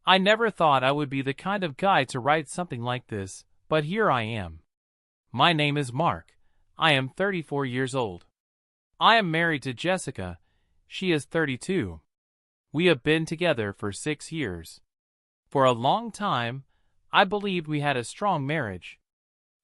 I never thought I would be the kind of guy to write something like this, but here I am. My name is Mark. I am 34 years old. I am married to Jessica. She is 32. We have been together for 6 years. For a long time, I believed we had a strong marriage.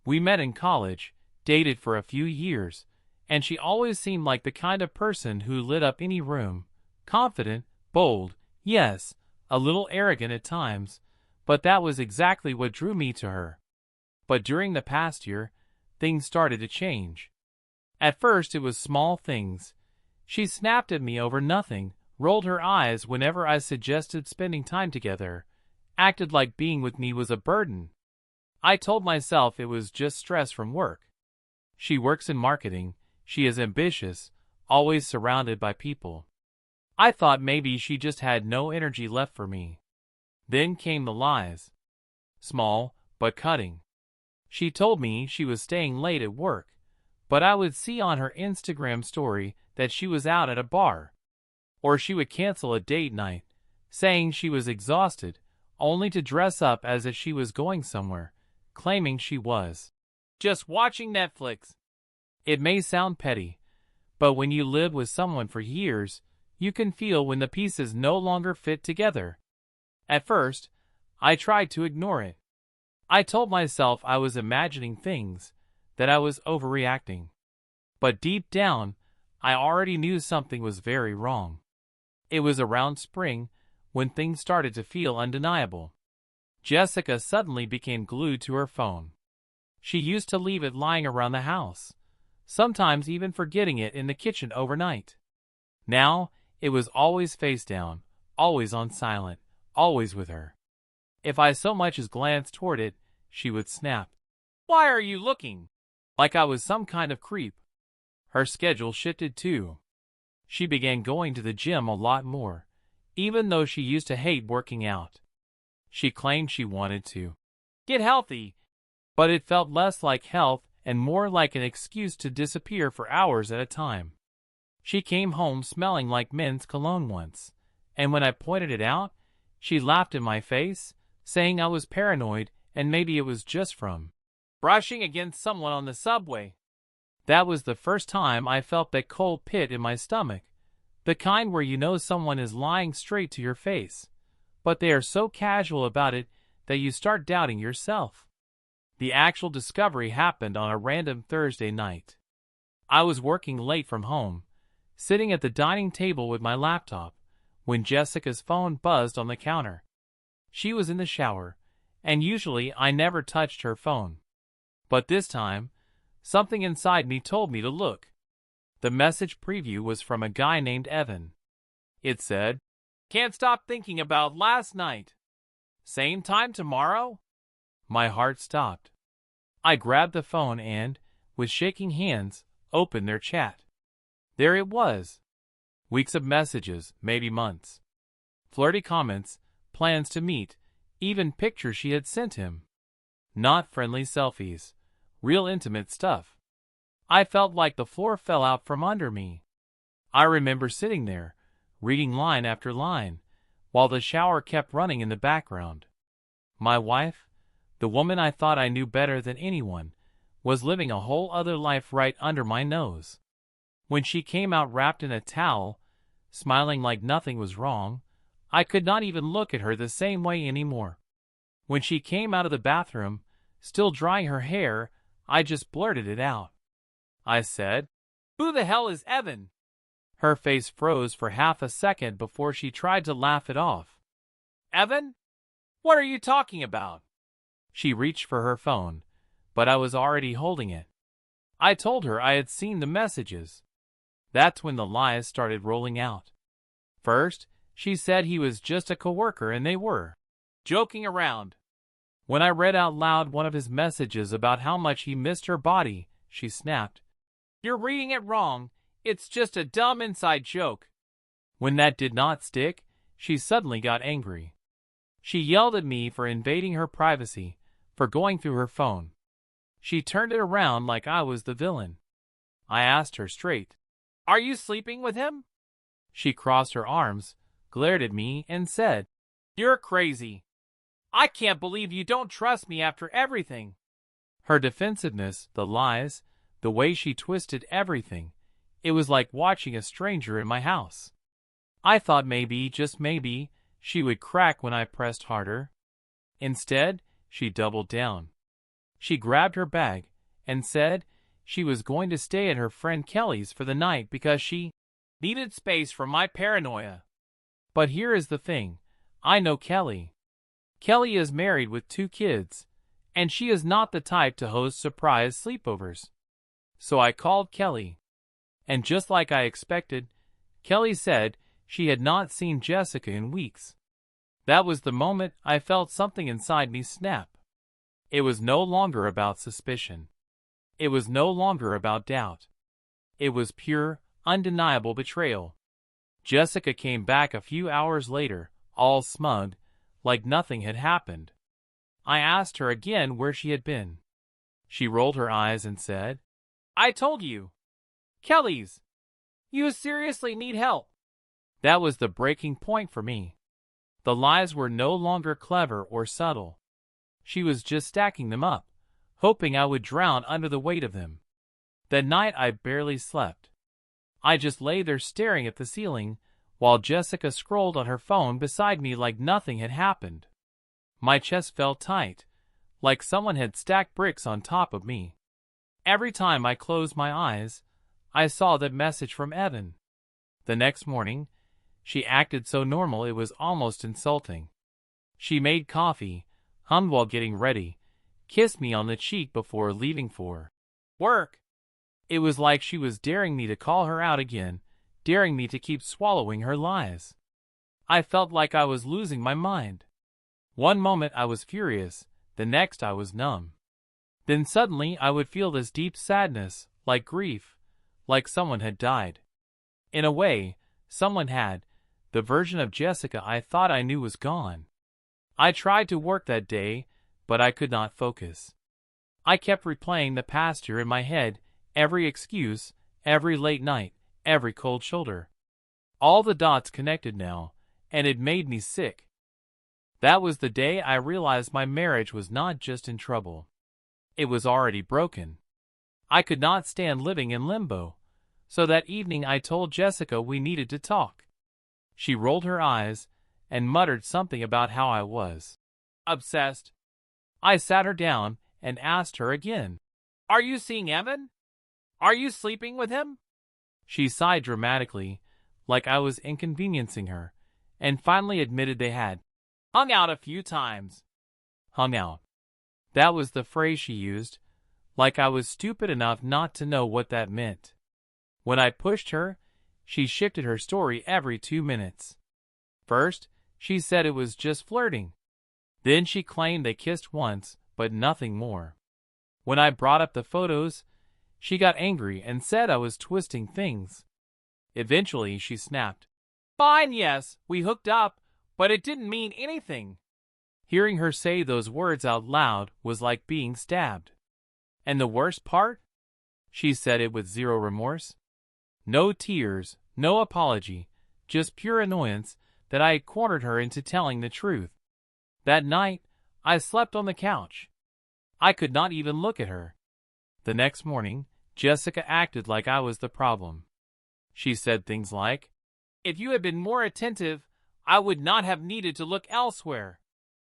We met in college, dated for a few years, and she always seemed like the kind of person who lit up any room. Confident, bold, yes, a little arrogant at times, but that was exactly what drew me to her. But during the past year, things started to change. At first it was small things. She snapped at me over nothing, rolled her eyes whenever I suggested spending time together, acted like being with me was a burden. I told myself it was just stress from work. She works in marketing, she is ambitious, always surrounded by people. I thought maybe she just had no energy left for me. Then came the lies. Small, but cutting. She told me she was staying late at work, but I would see on her Instagram story that she was out at a bar. Or she would cancel a date night, saying she was exhausted, only to dress up as if she was going somewhere, claiming she was just watching Netflix. It may sound petty, but when you live with someone for years, you can feel when the pieces no longer fit together. At first, I tried to ignore it. I told myself I was imagining things, that I was overreacting. But deep down, I already knew something was very wrong. It was around spring, when things started to feel undeniable. Jessica suddenly became glued to her phone. She used to leave it lying around the house, sometimes even forgetting it in the kitchen overnight. Now, it was always face down, always on silent, always with her. If I so much as glanced toward it, she would snap. "Why are you looking?" Like I was some kind of creep. Her schedule shifted too. She began going to the gym a lot more, even though she used to hate working out. She claimed she wanted to get healthy, but it felt less like health and more like an excuse to disappear for hours at a time. She came home smelling like men's cologne once, and when I pointed it out, she laughed in my face, saying I was paranoid and maybe it was just from brushing against someone on the subway. That was the first time I felt that cold pit in my stomach, the kind where you know someone is lying straight to your face, but they are so casual about it that you start doubting yourself. The actual discovery happened on a random Thursday night. I was working late from home, sitting at the dining table with my laptop, when Jessica's phone buzzed on the counter. She was in the shower, and usually I never touched her phone. But this time, something inside me told me to look. The message preview was from a guy named Evan. It said, "Can't stop thinking about last night. Same time tomorrow?" My heart stopped. I grabbed the phone and, with shaking hands, opened their chat. There it was. Weeks of messages, maybe months. Flirty comments, plans to meet, even pictures she had sent him. Not friendly selfies. Real intimate stuff. I felt like the floor fell out from under me. I remember sitting there, reading line after line, while the shower kept running in the background. My wife, the woman I thought I knew better than anyone, was living a whole other life right under my nose. When she came out wrapped in a towel, smiling like nothing was wrong, I could not even look at her the same way anymore. When she came out of the bathroom, still drying her hair, I just blurted it out. I said, "Who the hell is Evan?" Her face froze for half a second before she tried to laugh it off. "Evan? What are you talking about?" She reached for her phone, but I was already holding it. I told her I had seen the messages. That's when the lies started rolling out. First, she said he was just a coworker and they were joking around. When I read out loud one of his messages about how much he missed her body, she snapped, "You're reading it wrong. It's just a dumb inside joke." When that did not stick, she suddenly got angry. She yelled at me for invading her privacy, for going through her phone. She turned it around like I was the villain. I asked her straight, "Are you sleeping with him?" She crossed her arms, glared at me, and said, You're crazy. I can't believe you don't trust me after everything. Her defensiveness, the lies, the way she twisted everything. It was like watching a stranger in my house. I thought maybe, just maybe, she would crack when I pressed harder. Instead, she doubled down. She grabbed her bag and said she was going to stay at her friend Kelly's for the night because she needed space from my paranoia. But here is the thing. I know Kelly. Kelly is married with 2 kids, and she is not the type to host surprise sleepovers. So I called Kelly. And just like I expected, Kelly said she had not seen Jessica in weeks. That was the moment I felt something inside me snap. It was no longer about suspicion. It was no longer about doubt. It was pure, undeniable betrayal. Jessica came back a few hours later, all smug, like nothing had happened. I asked her again where she had been. She rolled her eyes and said, "I told you. Kelly's. You seriously need help." That was the breaking point for me. The lies were no longer clever or subtle. She was just stacking them up, hoping I would drown under the weight of them. That night I barely slept. I just lay there staring at the ceiling, while Jessica scrolled on her phone beside me like nothing had happened. My chest felt tight, like someone had stacked bricks on top of me. Every time I closed my eyes, I saw that message from Evan. The next morning, she acted so normal it was almost insulting. She made coffee, hummed while getting ready, kissed me on the cheek before leaving for work. It was like she was daring me to call her out again, daring me to keep swallowing her lies. I felt like I was losing my mind. One moment I was furious, the next I was numb. Then suddenly I would feel this deep sadness, like grief, like someone had died. In a way, someone had. The version of Jessica I thought I knew was gone. I tried to work that day, but I could not focus. I kept replaying the past year in my head, every excuse, every late night, every cold shoulder. All the dots connected now, and it made me sick. That was the day I realized my marriage was not just in trouble. It was already broken. I could not stand living in limbo, so that evening I told Jessica we needed to talk. She rolled her eyes and muttered something about how I was obsessed. I sat her down and asked her again, "Are you seeing Evan? Are you sleeping with him?" She sighed dramatically, like I was inconveniencing her, and finally admitted they had hung out a few times. Hung out. That was the phrase she used, like I was stupid enough not to know what that meant. When I pushed her, she shifted her story every 2 minutes. First, she said it was just flirting. Then she claimed they kissed once, but nothing more. When I brought up the photos, she got angry and said I was twisting things. Eventually, she snapped, "Fine, yes, we hooked up, but it didn't mean anything." Hearing her say those words out loud was like being stabbed. And the worst part? She said it with zero remorse. No tears, no apology, just pure annoyance that I had cornered her into telling the truth. That night, I slept on the couch. I could not even look at her. The next morning, Jessica acted like I was the problem. She said things like, "If you had been more attentive, I would not have needed to look elsewhere."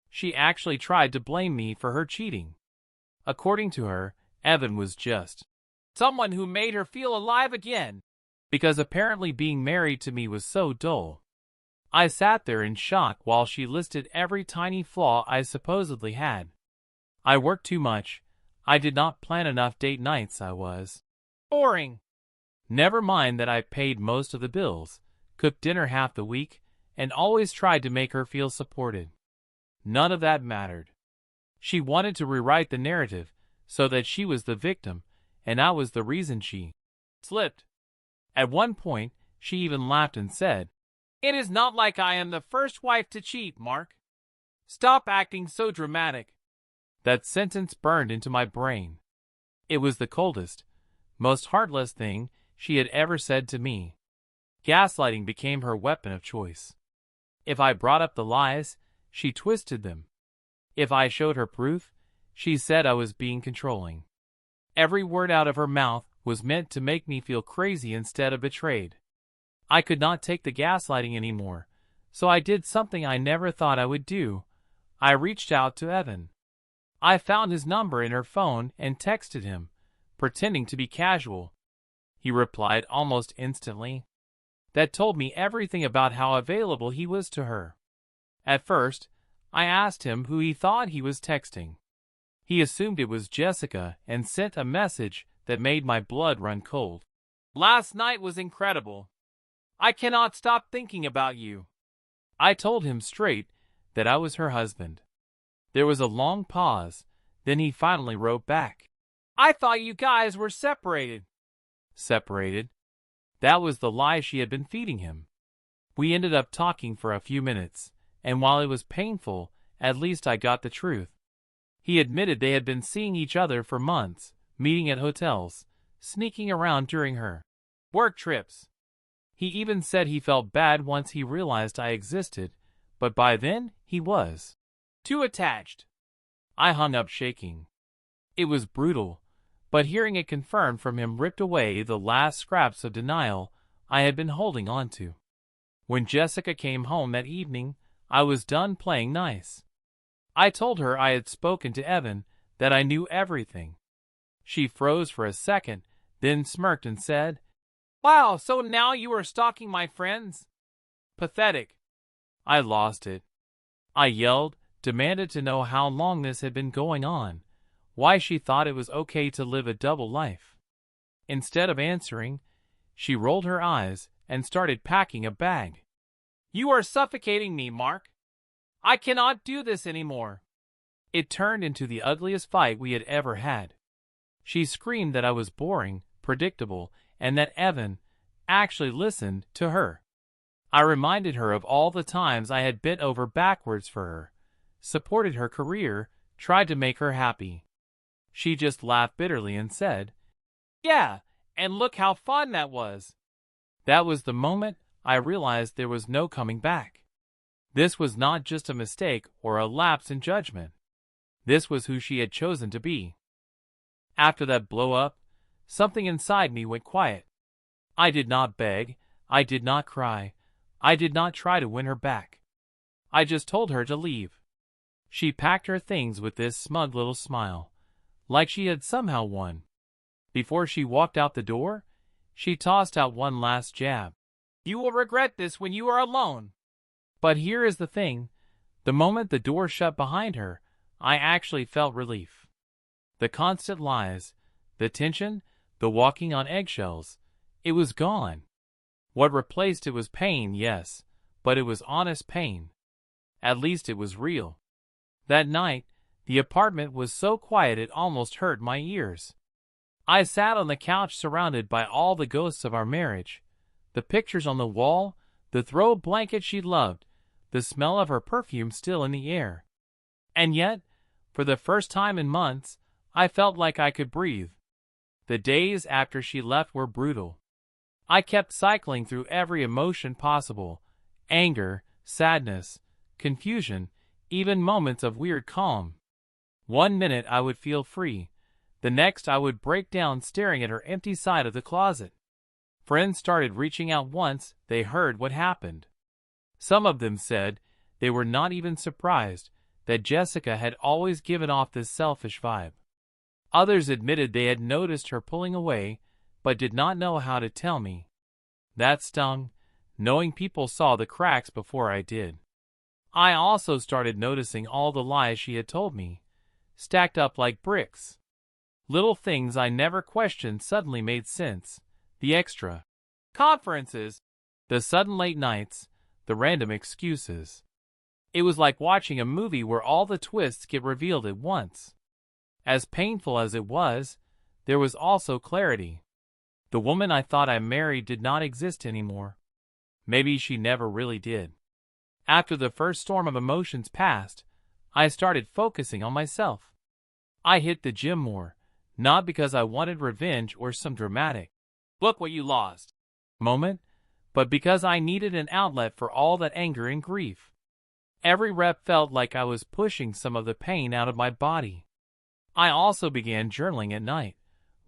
She actually tried to blame me for her cheating. According to her, Evan was just someone who made her feel alive again, because apparently being married to me was so dull. I sat there in shock while she listed every tiny flaw I supposedly had. I worked too much. I did not plan enough date nights. I was boring. Never mind that I paid most of the bills, cooked dinner half the week, and always tried to make her feel supported. None of that mattered. She wanted to rewrite the narrative so that she was the victim, and I was the reason she slipped. At one point, she even laughed and said, "It is not like I am the first wife to cheat, Mark. Stop acting so dramatic." That sentence burned into my brain. It was the coldest, most heartless thing she had ever said to me. Gaslighting became her weapon of choice. If I brought up the lies, she twisted them. If I showed her proof, she said I was being controlling. Every word out of her mouth was meant to make me feel crazy instead of betrayed. I could not take the gaslighting anymore, so I did something I never thought I would do. I reached out to Evan. I found his number in her phone and texted him, pretending to be casual. He replied almost instantly. That told me everything about how available he was to her. At first, I asked him who he thought he was texting. He assumed it was Jessica and sent a message that made my blood run cold. Last night was incredible. I cannot stop thinking about you. I told him straight that I was her husband. There was a long pause, then he finally wrote back. I thought you guys were separated. Separated? That was the lie she had been feeding him. We ended up talking for a few minutes, and while it was painful, at least I got the truth. He admitted they had been seeing each other for months, meeting at hotels, sneaking around during her work trips. He even said he felt bad once he realized I existed, but by then he was too attached. I hung up shaking. It was brutal, but hearing it confirmed from him ripped away the last scraps of denial I had been holding on to. When Jessica came home that evening, I was done playing nice. I told her I had spoken to Evan, that I knew everything. She froze for a second, then smirked and said, Wow, so now you are stalking my friends? Pathetic. I lost it. I yelled, demanded to know how long this had been going on, why she thought it was okay to live a double life. Instead of answering, she rolled her eyes and started packing a bag. You are suffocating me, Mark. I cannot do this anymore. It turned into the ugliest fight we had ever had. She screamed that I was boring, predictable, and that Evan actually listened to her. I reminded her of all the times I had bent over backwards for her, supported her career, tried to make her happy. She just laughed bitterly and said, Yeah, and look how fun that was. That was the moment I realized there was no coming back. This was not just a mistake or a lapse in judgment. This was who she had chosen to be. After that blow-up, something inside me went quiet. I did not beg, I did not cry, I did not try to win her back. I just told her to leave. She packed her things with this smug little smile, like she had somehow won. Before she walked out the door, she tossed out one last jab. You will regret this when you are alone. But here is the thing. The moment the door shut behind her, I actually felt relief. The constant lies, the tension, the walking on eggshells, it was gone. What replaced it was pain, yes, but it was honest pain. At least it was real. That night, the apartment was so quiet it almost hurt my ears. I sat on the couch surrounded by all the ghosts of our marriage, the pictures on the wall, the throw blanket she loved, the smell of her perfume still in the air. And yet, for the first time in months, I felt like I could breathe. The days after she left were brutal. I kept cycling through every emotion possible: anger, sadness, confusion, even moments of weird calm. One minute I would feel free, the next I would break down staring at her empty side of the closet. Friends started reaching out once they heard what happened. Some of them said they were not even surprised, that Jessica had always given off this selfish vibe. Others admitted they had noticed her pulling away, but did not know how to tell me. That stung, knowing people saw the cracks before I did. I also started noticing all the lies she had told me, stacked up like bricks. Little things I never questioned suddenly made sense. The extra conferences, the sudden late nights, the random excuses. It was like watching a movie where all the twists get revealed at once. As painful as it was, there was also clarity. The woman I thought I married did not exist anymore. Maybe she never really did. After the first storm of emotions passed, I started focusing on myself. I hit the gym more, not because I wanted revenge or some dramatic "look what you lost" moment, but because I needed an outlet for all that anger and grief. Every rep felt like I was pushing some of the pain out of my body. I also began journaling at night,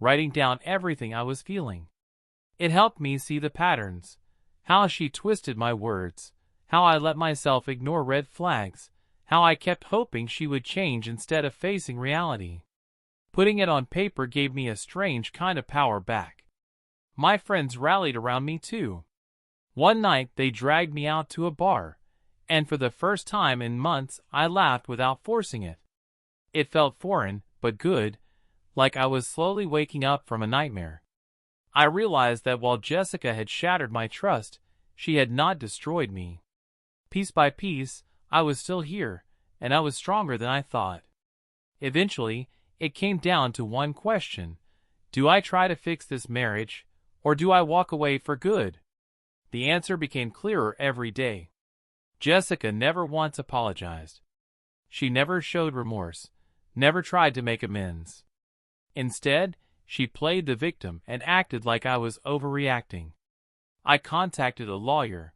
writing down everything I was feeling. It helped me see the patterns, how she twisted my words, how I let myself ignore red flags, how I kept hoping she would change instead of facing reality. Putting it on paper gave me a strange kind of power back. My friends rallied around me too. One night they dragged me out to a bar, and for the first time in months I laughed without forcing it. It felt foreign, but good, like I was slowly waking up from a nightmare. I realized that while Jessica had shattered my trust, she had not destroyed me. Piece by piece, I was still here, and I was stronger than I thought. Eventually, it came down to one question: do I try to fix this marriage, or do I walk away for good? The answer became clearer every day. Jessica never once apologized. She never showed remorse, never tried to make amends. Instead, she played the victim and acted like I was overreacting. I contacted a lawyer.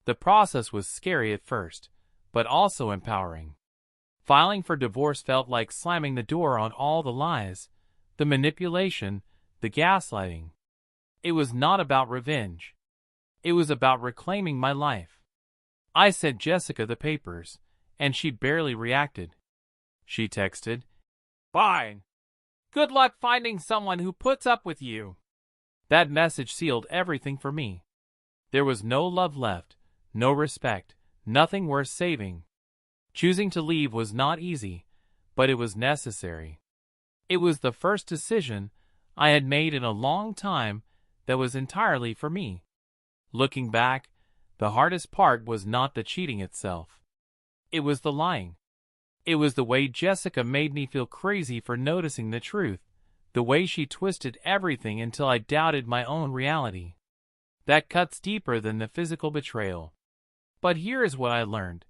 The process was scary at first, but also empowering. Filing for divorce felt like slamming the door on all the lies, the manipulation, the gaslighting. It was not about revenge. It was about reclaiming my life. I sent Jessica the papers, and she barely reacted. She texted, "Fine. Good luck finding someone who puts up with you." That message sealed everything for me. There was no love left, no respect, nothing worth saving. Choosing to leave was not easy, but it was necessary. It was the first decision I had made in a long time that was entirely for me. Looking back, the hardest part was not the cheating itself. It was the lying. It was the way Jessica made me feel crazy for noticing the truth, the way she twisted everything until I doubted my own reality. That cuts deeper than the physical betrayal. But here is what I learned.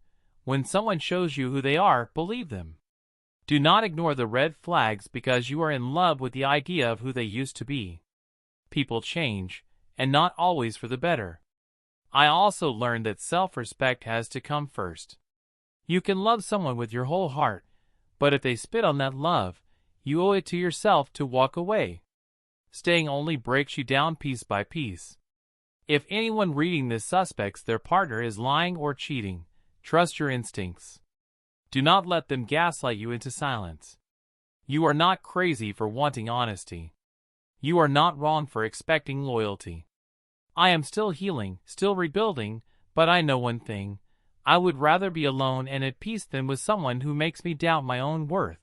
When someone shows you who they are, believe them. Do not ignore the red flags because you are in love with the idea of who they used to be. People change, and not always for the better. I also learned that self-respect has to come first. You can love someone with your whole heart, but if they spit on that love, you owe it to yourself to walk away. Staying only breaks you down piece by piece. If anyone reading this suspects their partner is lying or cheating, trust your instincts. Do not let them gaslight you into silence. You are not crazy for wanting honesty. You are not wrong for expecting loyalty. I am still healing, still rebuilding, but I know one thing. I would rather be alone and at peace than with someone who makes me doubt my own worth.